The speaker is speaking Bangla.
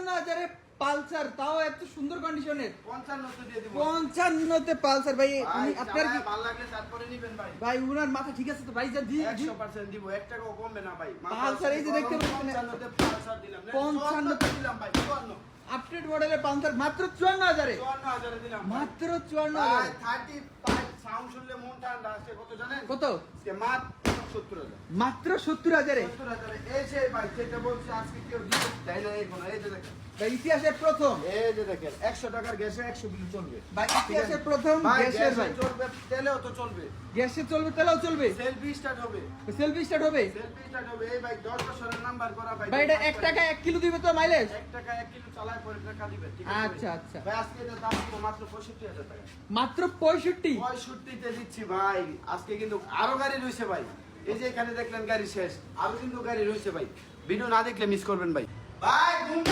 55,000 পালসার, তাও এত সুন্দর কন্ডিশনের। 55 দিয়ে দিব। 55 তে পালসার ভাই, আপনার কি ভালো লাগলে তারপরে নিবেন ভাই। ভাই উনার মাথা ঠিক আছে তো ভাই? যা দি 100% দিব, 1 টাকাও কমবে না ভাই। পালসার এই যে দেখতে পাচ্ছেন, 55 তে পালসার দিলাম। 55 তে দিলাম ভাই, 54 আপডেট মডেলের পালসার মাত্র 54,000 এ। 54,000 দিলাম মাত্র 54,000 35 সাউন্ড শুনলে মন ঠান্ডা আসে। কত জানেন? কত? আজকে মাত্র 70,000। মাত্র 70,000 এ। 70,000 এই যে ভাই যেটা বলছি আজকে কেউ দিতে চাই না এই কোন। এই যে দেখেন ভাই ইতিহাসের প্রথম, এই যে দেখেন 100 টাকার গ্যাসে 100 বিল চলবে ভাই ইতিহাসের প্রথম ভাই। গ্যাসের ভাই, চলবে, তেলেও তো চলবে। গ্যাসে চলবে, তেলেও চলবে, সেলফি স্টার্ট হবে। সেলফি স্টার্ট হবে। সেলফি স্টার্ট হবে। এই ভাই 10 বছরের নাম্বার করা ভাই। ভাই এটা 1 টাকা 1 কিলো দিবে তো মাইলেজ? 1 টাকা 1 কিলো চালায় পরে টাকা দিবেন, ঠিক আছে? আচ্ছা আচ্ছা, ভাই আজকে এটা দাম দিব মাত্র 65,000 টাকা। মাত্র 65। 65 তে দিচ্ছি ভাই। আজকে কিন্তু আরো গাড়ি রয়েছে ভাই। এই যে এখানে দেখলেন গাড়ি শেষ, আরো কিন্তু গাড়ি রয়েছে ভাই। ভিডিও না দেখলে মিস করবেন ভাই। ভাই ঘুম